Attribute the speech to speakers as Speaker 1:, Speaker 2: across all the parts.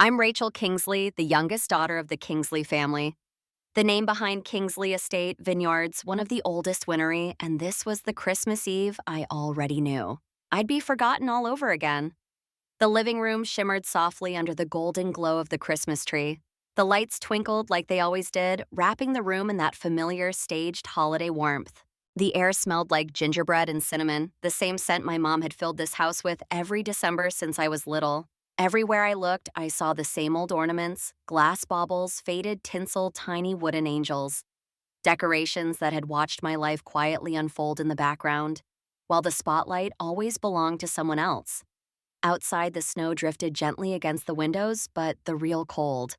Speaker 1: I'm Rachel Kingsley, the youngest daughter of the Kingsley family. The name behind Kingsley Estate Vineyards, one of the oldest winery, and this was the Christmas Eve I already knew. I'd be forgotten all over again. The living room shimmered softly under the golden glow of the Christmas tree. The lights twinkled like they always did, wrapping the room in that familiar staged holiday warmth. The air smelled like gingerbread and cinnamon, the same scent my mom had filled this house with every December since I was little. Everywhere I looked, I saw the same old ornaments, glass baubles, faded tinsel, tiny wooden angels. Decorations that had watched my life quietly unfold in the background, while the spotlight always belonged to someone else. Outside, the snow drifted gently against the windows, but the real cold.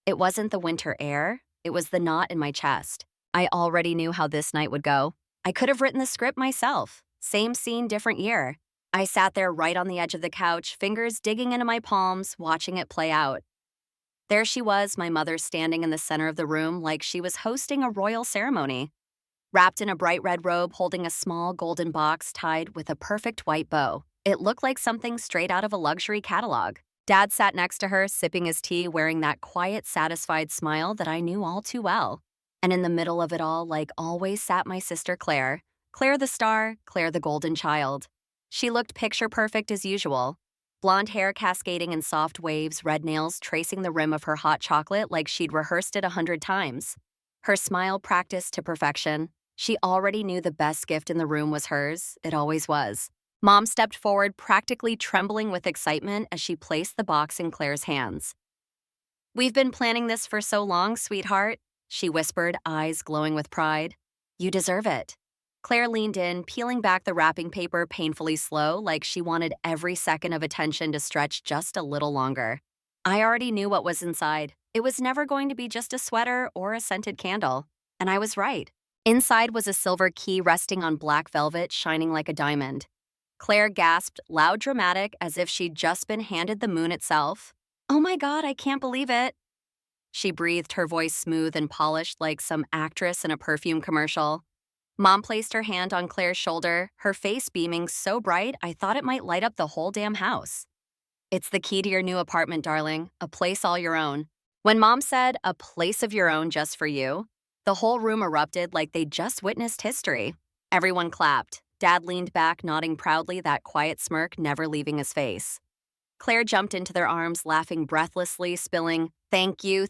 Speaker 1: It wasn't the winter air, it was the knot in my chest. I already knew how this night would go. I could have written the script myself. Same scene, different year. I sat there right on the edge of the couch, fingers digging into my palms, watching it play out. There she was, my mother standing in the center of the room like she was hosting a royal ceremony. Wrapped in a bright red robe, holding a small golden box tied with a perfect white bow. It looked like something straight out of a luxury catalog. Dad sat next to her, sipping his tea, wearing that quiet, satisfied smile that I knew all too well. And in the middle of it all, like always, sat my sister Claire. Claire the star, Claire the golden child. She looked picture perfect as usual. Blonde hair cascading in soft waves, red nails tracing the rim of her hot chocolate like she'd rehearsed it 100 times. Her smile practiced to perfection. She already knew the best gift in the room was hers. It always was. Mom stepped forward, practically trembling with excitement as she placed the box in Claire's hands. "We've been planning this for so long, sweetheart," she whispered, eyes glowing with pride. "You deserve it." Claire leaned in, peeling back the wrapping paper painfully slow, like she wanted every second of attention to stretch just a little longer. I already knew what was inside. It was never going to be just a sweater or a scented candle. And I was right. Inside was a silver key resting on black velvet, shining like a diamond. Claire gasped, loud, dramatic, as if she'd just been handed the moon itself. "Oh my God, I can't believe it." She breathed, her voice smooth and polished like some actress in a perfume commercial. Mom placed her hand on Claire's shoulder, her face beaming so bright I thought it might light up the whole damn house. "It's the key to your new apartment, darling, a place all your own." When Mom said, "a place of your own just for you," the whole room erupted like they'd just witnessed history. Everyone clapped. Dad leaned back, nodding proudly, that quiet smirk never leaving his face. Claire jumped into their arms, laughing breathlessly, spilling, thank you,"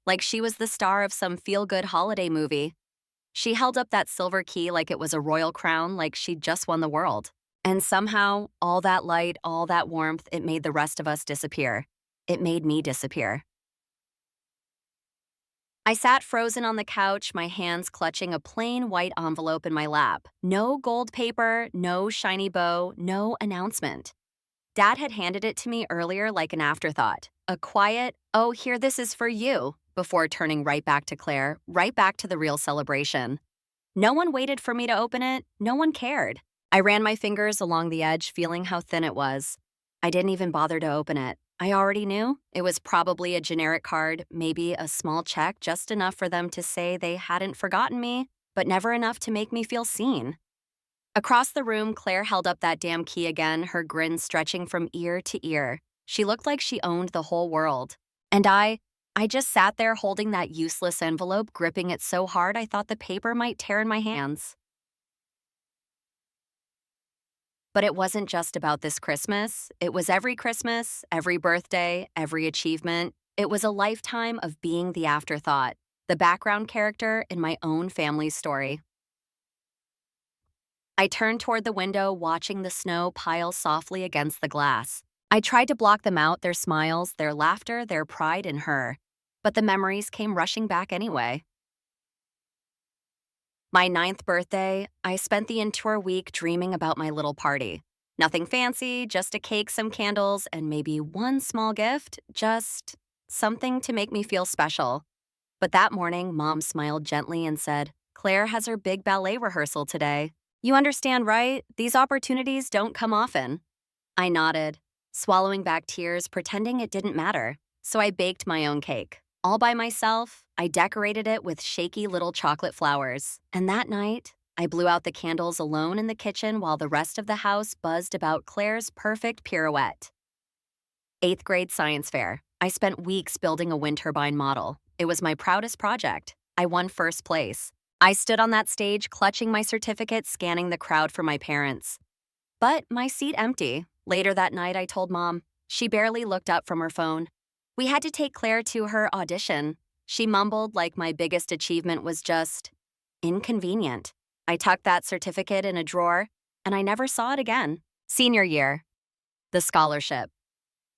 Speaker 1: like she was the star of some feel-good holiday movie. She held up that silver key like it was a royal crown, like she'd just won the world. And somehow, all that light, all that warmth, it made the rest of us disappear. It made me disappear. I sat frozen on the couch, my hands clutching a plain white envelope in my lap. No gold paper, no shiny bow, no announcement. Dad had handed it to me earlier like an afterthought. A quiet, "Oh, here, this is for you," before turning right back to Claire, right back to the real celebration. No one waited for me to open it. No one cared. I ran my fingers along the edge, feeling how thin it was. I didn't even bother to open it. I already knew it was probably a generic card, maybe a small check, just enough for them to say they hadn't forgotten me, but never enough to make me feel seen. Across the room, Claire held up that damn key again, her grin stretching from ear to ear. She looked like she owned the whole world. And I just sat there holding that useless envelope, gripping it so hard I thought the paper might tear in my hands. But it wasn't just about this Christmas. It was every Christmas, every birthday, every achievement. It was a lifetime of being the afterthought, the background character in my own family's story. I turned toward the window, watching the snow pile softly against the glass. I tried to block them out, their smiles, their laughter, their pride in her. But the memories came rushing back anyway. My 9th birthday, I spent the entire week dreaming about my little party. Nothing fancy, just a cake, some candles, and maybe one small gift, just something to make me feel special. But that morning, Mom smiled gently and said, "Claire has her big ballet rehearsal today. You understand, right? These opportunities don't come often." I nodded, swallowing back tears, pretending it didn't matter. So I baked my own cake. All by myself, I decorated it with shaky little chocolate flowers. And that night, I blew out the candles alone in the kitchen while the rest of the house buzzed about Claire's perfect pirouette. 8th grade science fair. I spent weeks building a wind turbine model. It was my proudest project. I won first place. I stood on that stage, clutching my certificate, scanning the crowd for my parents. But my seat empty. Later that night, I told Mom. She barely looked up from her phone. We had to take Claire to her audition. She mumbled like my biggest achievement was just inconvenient. I tucked that certificate in a drawer, and I never saw it again. Senior year, the scholarship.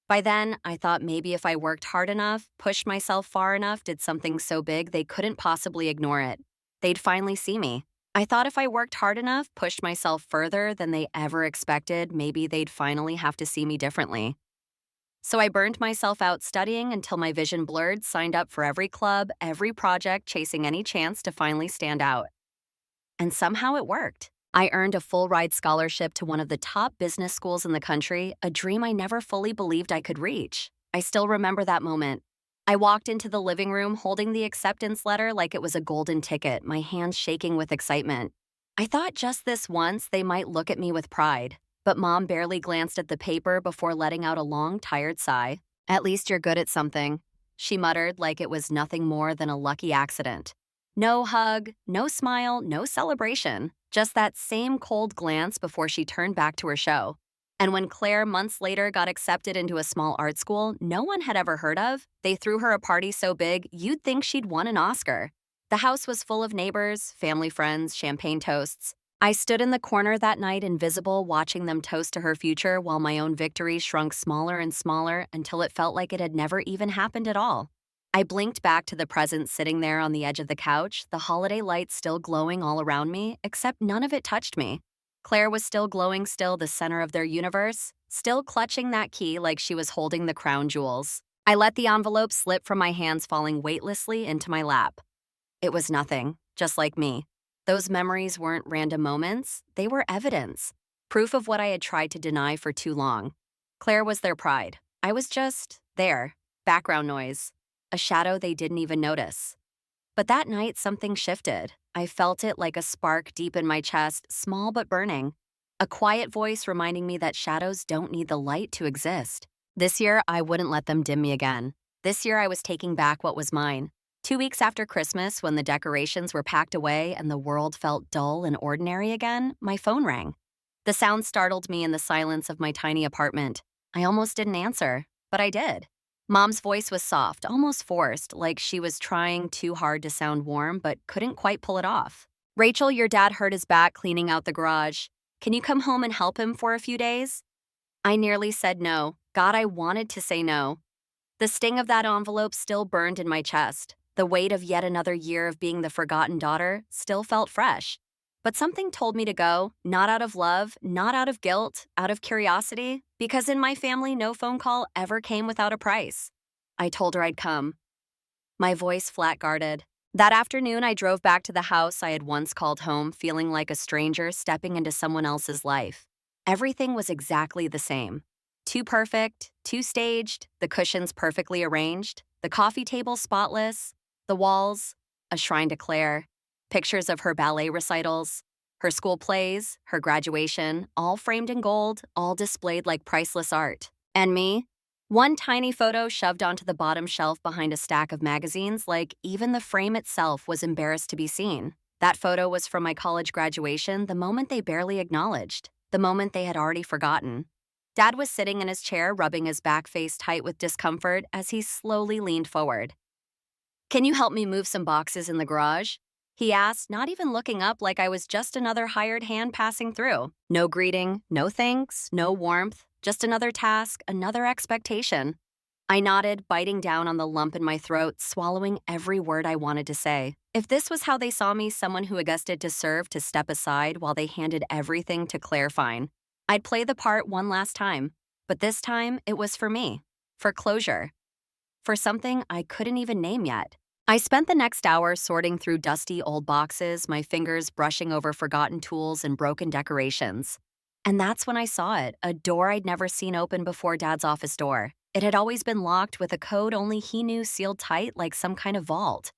Speaker 1: By then, I thought maybe if I worked hard enough, pushed myself far enough, did something so big they couldn't possibly ignore it, they'd finally see me. I thought if I worked hard enough, pushed myself further than they ever expected, maybe they'd finally have to see me differently. So I burned myself out studying until my vision blurred, signed up for every club, every project, chasing any chance to finally stand out. And somehow it worked. I earned a full-ride scholarship to one of the top business schools in the country, a dream I never fully believed I could reach. I still remember that moment. I walked into the living room holding the acceptance letter like it was a golden ticket, my hands shaking with excitement. I thought just this once they might look at me with pride, but Mom barely glanced at the paper before letting out a long, tired sigh. "At least you're good at something," she muttered like it was nothing more than a lucky accident. No hug, no smile, no celebration, just that same cold glance before she turned back to her show. And when Claire, months later, got accepted into a small art school no one had ever heard of, they threw her a party so big you'd think she'd won an Oscar. The house was full of neighbors, family friends, champagne toasts. I stood in the corner that night, invisible, watching them toast to her future while my own victory shrunk smaller and smaller until it felt like it had never even happened at all. I blinked back to the present sitting there on the edge of the couch, the holiday lights still glowing all around me, except none of it touched me. Claire was still glowing, still the center of their universe, still clutching that key like she was holding the crown jewels. I let the envelope slip from my hands, falling weightlessly into my lap. It was nothing, just like me. Those memories weren't random moments, they were evidence. Proof of what I had tried to deny for too long. Claire was their pride. I was just there, background noise, a shadow they didn't even notice. But that night, something shifted. I felt it like a spark deep in my chest, small but burning. A quiet voice reminding me that shadows don't need the light to exist. This year, I wouldn't let them dim me again. This year, I was taking back what was mine. 2 weeks after Christmas, when the decorations were packed away and the world felt dull and ordinary again, my phone rang. The sound startled me in the silence of my tiny apartment. I almost didn't answer, but I did. Mom's voice was soft, almost forced, like she was trying too hard to sound warm but couldn't quite pull it off. "Rachel, your dad hurt his back cleaning out the garage. Can you come home and help him for a few days?" I nearly said no. God, I wanted to say no. The sting of that envelope still burned in my chest. The weight of yet another year of being the forgotten daughter still felt fresh. But something told me to go, not out of love, not out of guilt, out of curiosity, because in my family, no phone call ever came without a price. I told her I'd come. My voice flat-guarded. That afternoon, I drove back to the house I had once called home, feeling like a stranger stepping into someone else's life. Everything was exactly the same. Too perfect, too staged, the cushions perfectly arranged, the coffee table spotless, the walls, a shrine to Claire, pictures of her ballet recitals, her school plays, her graduation, all framed in gold, all displayed like priceless art. And me? One tiny photo shoved onto the bottom shelf behind a stack of magazines, like even the frame itself was embarrassed to be seen. That photo was from my college graduation, the moment they barely acknowledged, the moment they had already forgotten. Dad was sitting in his chair, rubbing his back face tight with discomfort as he slowly leaned forward. "Can you help me move some boxes in the garage?" he asked, not even looking up, like I was just another hired hand passing through. No greeting, no thanks, no warmth, just another task, another expectation. I nodded, biting down on the lump in my throat, swallowing every word I wanted to say. If this was how they saw me, someone who Augusta deserved to step aside while they handed everything to Claire, fine. I'd play the part one last time, but this time it was for me, for closure, for something I couldn't even name yet. I spent the next hour sorting through dusty old boxes, my fingers brushing over forgotten tools and broken decorations. And that's when I saw it, a door I'd never seen open before, Dad's office door. It had always been locked with a code only he knew, sealed tight like some kind of vault.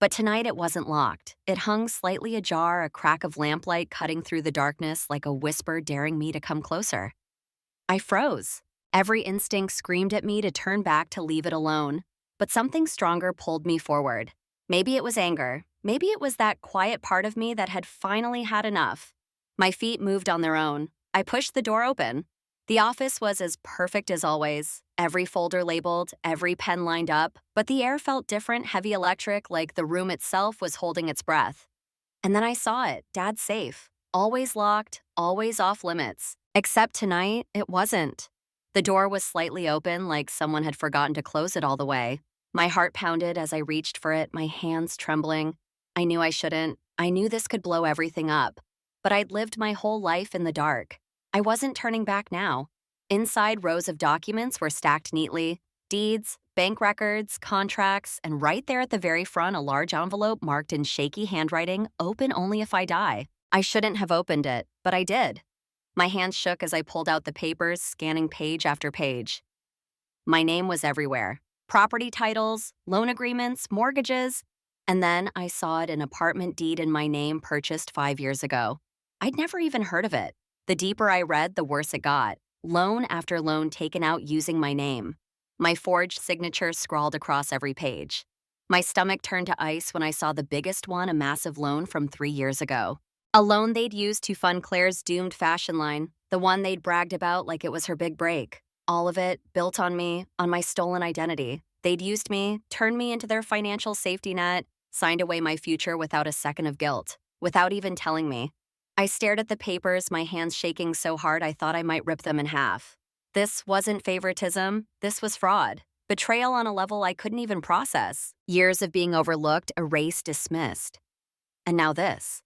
Speaker 1: But tonight it wasn't locked. It hung slightly ajar, a crack of lamplight cutting through the darkness like a whisper daring me to come closer. I froze. Every instinct screamed at me to turn back to leave it alone. But something stronger pulled me forward. Maybe it was anger. Maybe it was that quiet part of me that had finally had enough. My feet moved on their own. I pushed the door open. The office was as perfect as always. Every folder labeled, every pen lined up, but the air felt different, heavy electric, like the room itself was holding its breath. And then I saw it, Dad's safe. Always locked, always off limits. Except tonight, it wasn't. The door was slightly open, like someone had forgotten to close it all the way. My heart pounded as I reached for it, my hands trembling. I knew I shouldn't. I knew this could blow everything up. But I'd lived my whole life in the dark. I wasn't turning back now. Inside, rows of documents were stacked neatly. Deeds, bank records, contracts, and right there at the very front, a large envelope marked in shaky handwriting, "Open only if I die." I shouldn't have opened it, but I did. My hands shook as I pulled out the papers, scanning page after page. My name was everywhere. Property titles, loan agreements, mortgages. And then I saw it, an apartment deed in my name purchased 5 years ago. I'd never even heard of it. The deeper I read, the worse it got. Loan after loan taken out using my name. My forged signature scrawled across every page. My stomach turned to ice when I saw the biggest one, a massive loan from 3 years ago. A loan they'd used to fund Claire's doomed fashion line, the one they'd bragged about like it was her big break. All of it built on me, on my stolen identity. They'd used me, turned me into their financial safety net, signed away my future without a second of guilt, without even telling me. I stared at the papers, my hands shaking so hard I thought I might rip them in half. This wasn't favoritism, this was fraud. Betrayal on a level I couldn't even process. Years of being overlooked, erased, dismissed. And now this.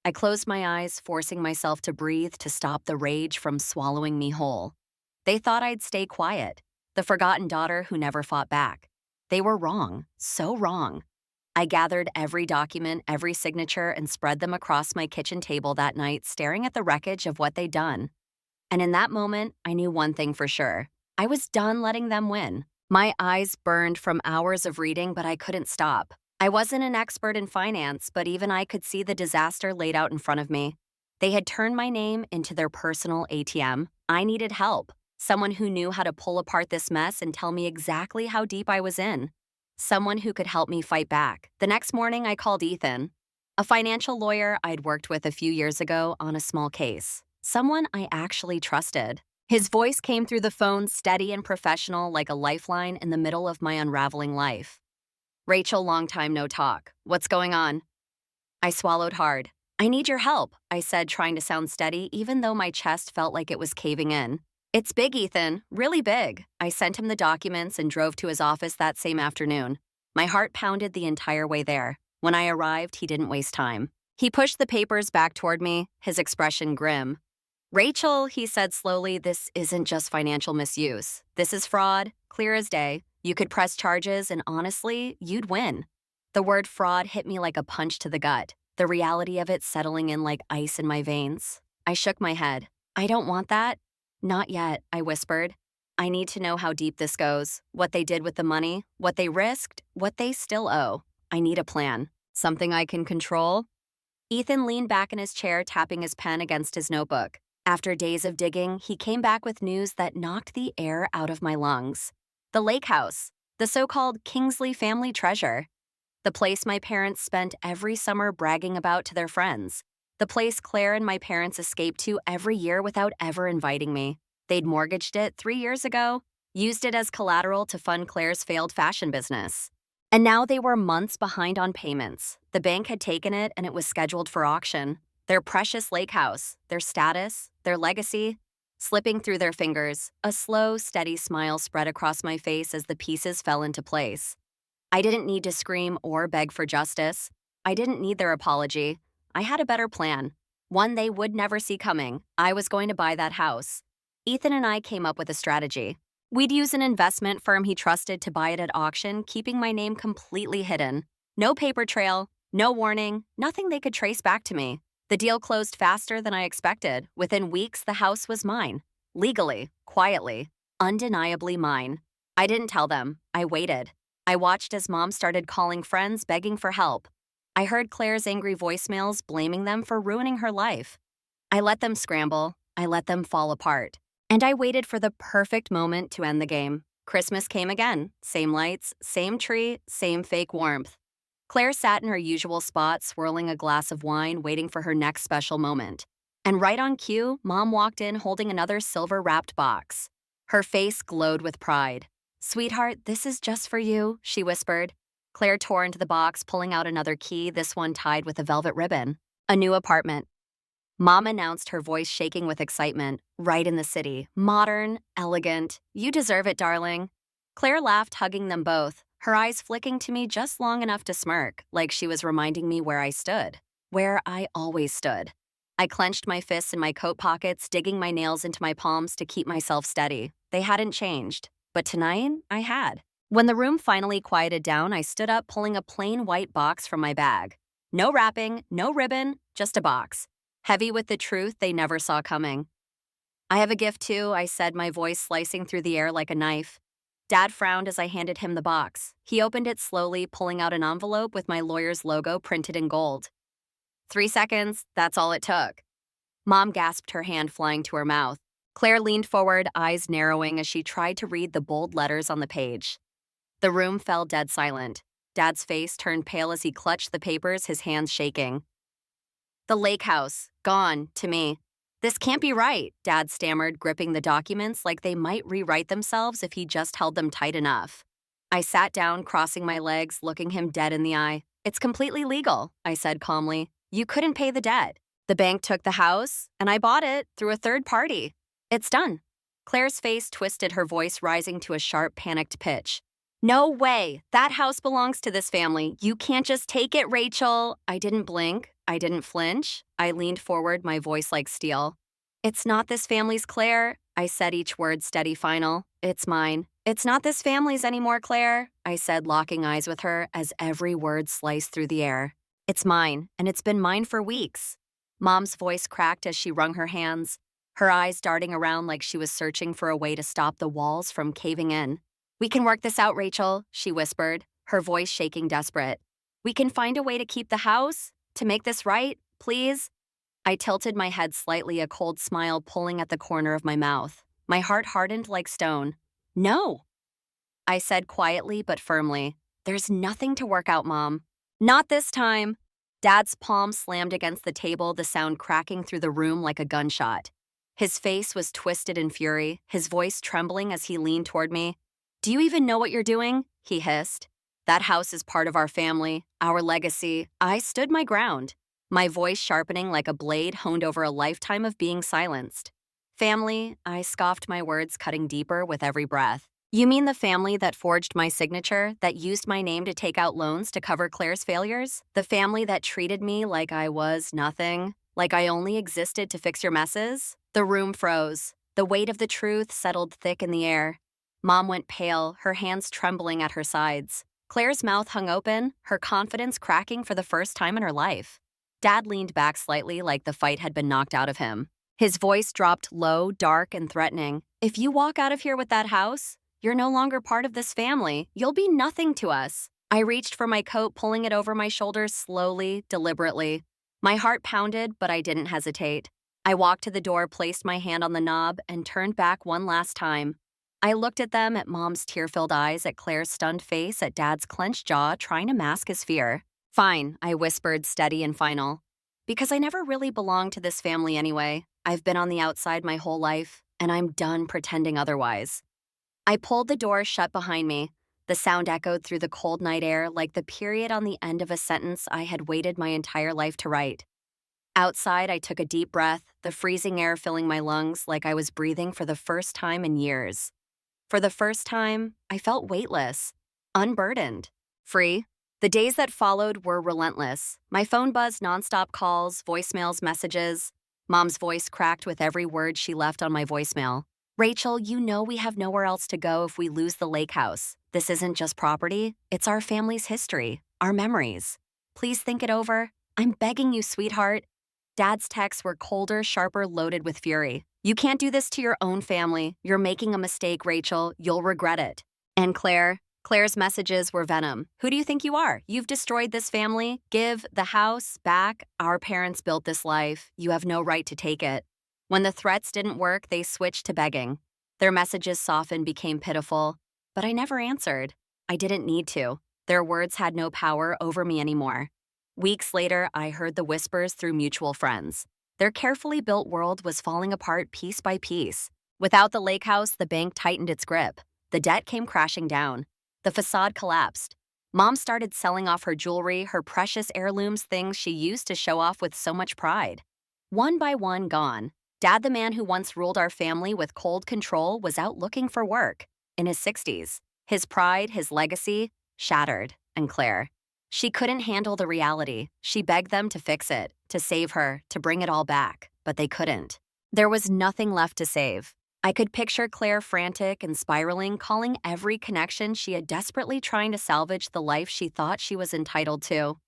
Speaker 1: I closed my eyes, forcing myself to breathe to stop the rage from swallowing me whole. They thought I'd stay quiet, the forgotten daughter who never fought back. They were wrong, so wrong. I gathered every document, every signature, and spread them across my kitchen table that night, staring at the wreckage of what they'd done. And in that moment, I knew one thing for sure. I was done letting them win. My eyes burned from hours of reading, but I couldn't stop. I wasn't an expert in finance, but even I could see the disaster laid out in front of me. They had turned my name into their personal ATM. I needed help, someone who knew how to pull apart this mess and tell me exactly how deep I was in. Someone who could help me fight back. The next morning, I called Ethan, a financial lawyer I'd worked with a few years ago on a small case. Someone I actually trusted. His voice came through the phone, steady and professional, like a lifeline in the middle of my unraveling life. "Rachel, long time no talk. What's going on?" I swallowed hard. "I need your help," I said, trying to sound steady, even though my chest felt like it was caving in. "It's big, Ethan. Really big." I sent him the documents and drove to his office that same afternoon. My heart pounded the entire way there. When I arrived, he didn't waste time. He pushed the papers back toward me, his expression grim. "Rachel," he said slowly, "this isn't just financial misuse. This is fraud, clear as day. You could press charges, and honestly, you'd win." The word fraud hit me like a punch to the gut, the reality of it settling in like ice in my veins. I shook my head. "I don't want that." "Not yet," I whispered. "I need to know how deep this goes, what they did with the money, what they risked, what they still owe. I need a plan. Something I can control." Ethan leaned back in his chair, tapping his pen against his notebook. After days of digging, he came back with news that knocked the air out of my lungs. The lake house, the so-called Kingsley family treasure. The place my parents spent every summer bragging about to their friends. The place Claire and my parents escaped to every year without ever inviting me. They'd mortgaged it 3 years ago, used it as collateral to fund Claire's failed fashion business. And now they were months behind on payments. The bank had taken it and it was scheduled for auction. Their precious lake house, their status, their legacy, slipping through their fingers. A slow, steady smile spread across my face as the pieces fell into place. I didn't need to scream or beg for justice. I didn't need their apology. I had a better plan, one they would never see coming. I was going to buy that house. Ethan and I came up with a strategy. We'd use an investment firm he trusted to buy it at auction, keeping my name completely hidden. No paper trail, no warning, nothing they could trace back to me. The deal closed faster than I expected. Within weeks, the house was mine. Legally, quietly, undeniably mine. I didn't tell them. I waited. I watched as Mom started calling friends, begging for help. I heard Claire's angry voicemails, blaming them for ruining her life. I let them scramble. I let them fall apart. And I waited for the perfect moment to end the game. Christmas came again. Same lights, same tree, same fake warmth. Claire sat in her usual spot, swirling a glass of wine, waiting for her next special moment. And right on cue, Mom walked in holding another silver-wrapped box. Her face glowed with pride. "Sweetheart, this is just for you," she whispered. Claire tore into the box, pulling out another key, this one tied with a velvet ribbon. "A new apartment." Mom announced, her voice shaking with excitement. "Right in the city. Modern, elegant. You deserve it, darling." Claire laughed, hugging them both, her eyes flicking to me just long enough to smirk, like she was reminding me where I stood. Where I always stood. I clenched my fists in my coat pockets, digging my nails into my palms to keep myself steady. They hadn't changed. But tonight, I had. When the room finally quieted down, I stood up, pulling a plain white box from my bag. No wrapping, no ribbon, just a box. Heavy with the truth they never saw coming. "I have a gift too," I said, my voice slicing through the air like a knife. Dad frowned as I handed him the box. He opened it slowly, pulling out an envelope with my lawyer's logo printed in gold. 3 seconds, that's all it took. Mom gasped, her hand flying to her mouth. Claire leaned forward, eyes narrowing as she tried to read the bold letters on the page. The room fell dead silent. Dad's face turned pale as he clutched the papers, his hands shaking. "The lake house, gone, to me. This can't be right," Dad stammered, gripping the documents like they might rewrite themselves if he just held them tight enough. I sat down, crossing my legs, looking him dead in the eye. "It's completely legal," I said calmly. "You couldn't pay the debt. The bank took the house, and I bought it through a third party. It's done." Claire's face twisted, her voice rising to a sharp, panicked pitch. "No way! That house belongs to this family. You can't just take it, Rachel." I didn't blink. I didn't flinch. I leaned forward, my voice like steel. "It's not this family's, Claire," I said, each word steady, final. "It's mine." "It's not this family's anymore, Claire," I said, locking eyes with her as every word sliced through the air. "It's mine, and it's been mine for weeks." Mom's voice cracked as she wrung her hands, her eyes darting around like she was searching for a way to stop the walls from caving in. "We can work this out, Rachel," she whispered, her voice shaking desperate. "We can find a way to keep the house, to make this right, please." I tilted my head slightly, a cold smile pulling at the corner of my mouth. My heart hardened like stone. "No," I said quietly but firmly. "There's nothing to work out, Mom. Not this time." Dad's palm slammed against the table, the sound cracking through the room like a gunshot. His face was twisted in fury, his voice trembling as he leaned toward me. "Do you even know what you're doing?" he hissed. "That house is part of our family, our legacy." I stood my ground, my voice sharpening like a blade honed over a lifetime of being silenced. "Family," I scoffed, my words cutting deeper with every breath. "You mean the family that forged my signature, that used my name to take out loans to cover Claire's failures? The family that treated me like I was nothing? Like I only existed to fix your messes?" The room froze. The weight of the truth settled thick in the air. Mom went pale, her hands trembling at her sides. Claire's mouth hung open, her confidence cracking for the first time in her life. Dad leaned back slightly like the fight had been knocked out of him. His voice dropped low, dark, and threatening. "If you walk out of here with that house, you're no longer part of this family. You'll be nothing to us." I reached for my coat, pulling it over my shoulders slowly, deliberately. My heart pounded, but I didn't hesitate. I walked to the door, placed my hand on the knob, and turned back one last time. I looked at them, at Mom's tear-filled eyes, at Claire's stunned face, at Dad's clenched jaw, trying to mask his fear. "Fine," I whispered, steady and final. "Because I never really belonged to this family anyway. I've been on the outside my whole life, and I'm done pretending otherwise." I pulled the door shut behind me. The sound echoed through the cold night air like the period on the end of a sentence I had waited my entire life to write. Outside, I took a deep breath, the freezing air filling my lungs like I was breathing for the first time in years. For the first time, I felt weightless, unburdened, free. The days that followed were relentless. My phone buzzed nonstop calls, voicemails, messages. Mom's voice cracked with every word she left on my voicemail. "Rachel, you know we have nowhere else to go if we lose the lake house. This isn't just property. It's our family's history, our memories. Please think it over. I'm begging you, sweetheart." Dad's texts were colder, sharper, loaded with fury. "You can't do this to your own family. You're making a mistake, Rachel. You'll regret it." And Claire's messages were venom. "Who do you think you are? You've destroyed this family. Give the house back. Our parents built this life. You have no right to take it." When the threats didn't work, they switched to begging. Their messages softened, became pitiful, but I never answered. I didn't need to. Their words had no power over me anymore. Weeks later, I heard the whispers through mutual friends. Their carefully built world was falling apart piece by piece. Without the lake house, the bank tightened its grip. The debt came crashing down. The facade collapsed. Mom started selling off her jewelry, her precious heirlooms, things she used to show off with so much pride. One by one, gone. Dad, the man who once ruled our family with cold control, was out looking for work. In his 60s. His pride, his legacy, shattered. And Claire. She couldn't handle the reality. She begged them to fix it, to save her, to bring it all back. But they couldn't. There was nothing left to save. I could picture Claire frantic and spiraling, calling every connection she had, desperately trying to salvage the life she thought she was entitled to.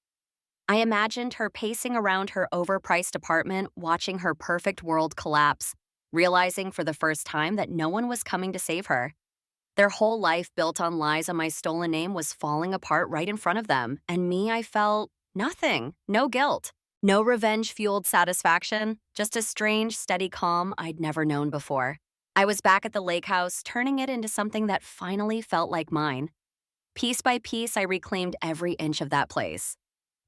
Speaker 1: I imagined her pacing around her overpriced apartment, watching her perfect world collapse, realizing for the first time that no one was coming to save her. Their whole life built on lies on my stolen name was falling apart right in front of them, and me, I felt nothing, no guilt, no revenge-fueled satisfaction, just a strange, steady calm I'd never known before. I was back at the lake house, turning it into something that finally felt like mine. Piece by piece, I reclaimed every inch of that place.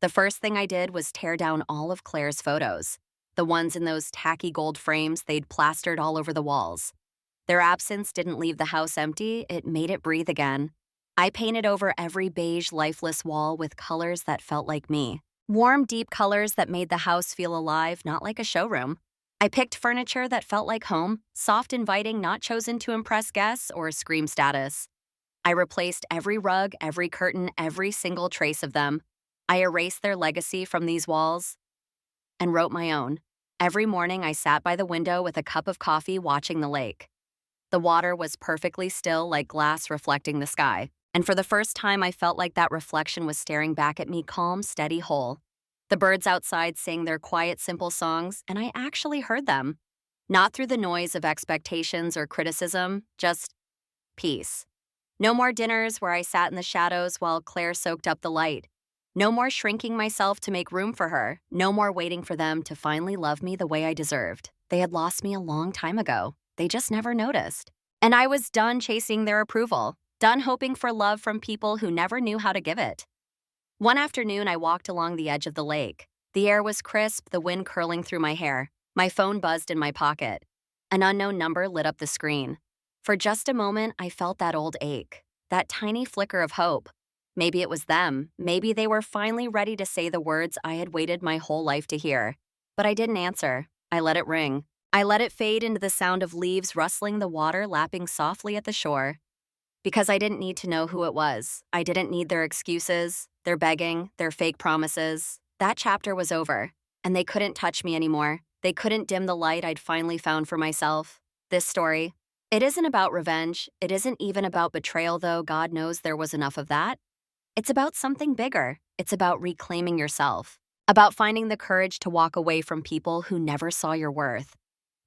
Speaker 1: The first thing I did was tear down all of Claire's photos, the ones in those tacky gold frames they'd plastered all over the walls. Their absence didn't leave the house empty, it made it breathe again. I painted over every beige, lifeless wall with colors that felt like me. Warm, deep colors that made the house feel alive, not like a showroom. I picked furniture that felt like home, soft, inviting, not chosen to impress guests or scream status. I replaced every rug, every curtain, every single trace of them. I erased their legacy from these walls and wrote my own. Every morning, I sat by the window with a cup of coffee watching the lake. The water was perfectly still, like glass reflecting the sky. And for the first time, I felt like that reflection was staring back at me, calm, steady, whole. The birds outside sang their quiet, simple songs, and I actually heard them. Not through the noise of expectations or criticism, just peace. No more dinners where I sat in the shadows while Claire soaked up the light. No more shrinking myself to make room for her. No more waiting for them to finally love me the way I deserved. They had lost me a long time ago. They just never noticed. And I was done chasing their approval, done hoping for love from people who never knew how to give it. One afternoon, I walked along the edge of the lake. The air was crisp, the wind curling through my hair. My phone buzzed in my pocket. An unknown number lit up the screen. For just a moment, I felt that old ache, that tiny flicker of hope. Maybe it was them. Maybe they were finally ready to say the words I had waited my whole life to hear. But I didn't answer. I let it ring. I let it fade into the sound of leaves rustling, the water lapping softly at the shore. Because I didn't need to know who it was. I didn't need their excuses, their begging, their fake promises. That chapter was over, and they couldn't touch me anymore. They couldn't dim the light I'd finally found for myself. This story, it isn't about revenge. It isn't even about betrayal, though God knows there was enough of that. It's about something bigger. It's about reclaiming yourself. About finding the courage to walk away from people who never saw your worth.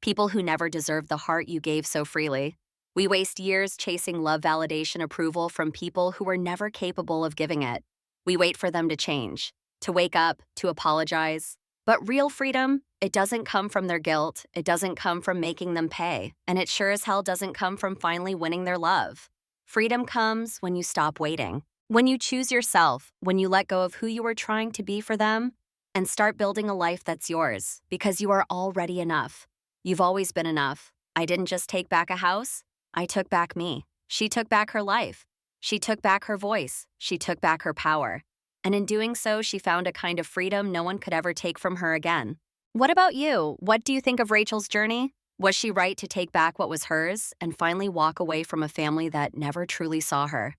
Speaker 1: People who never deserved the heart you gave so freely. We waste years chasing love validation approval from people who were never capable of giving it. We wait for them to change, to wake up, to apologize. But real freedom, it doesn't come from their guilt. It doesn't come from making them pay. And it sure as hell doesn't come from finally winning their love. Freedom comes when you stop waiting. When you choose yourself, when you let go of who you were trying to be for them, and start building a life that's yours, because you are already enough. You've always been enough. I didn't just take back a house. I took back me. She took back her life. She took back her voice. She took back her power. And in doing so, she found a kind of freedom no one could ever take from her again. What about you? What do you think of Rachel's journey? Was she right to take back what was hers and finally walk away from a family that never truly saw her?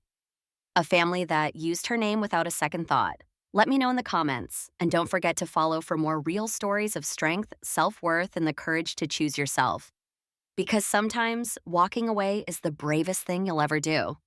Speaker 1: A family that used her name without a second thought. Let me know in the comments, and don't forget to follow for more real stories of strength, self-worth, and the courage to choose yourself. Because sometimes walking away is the bravest thing you'll ever do.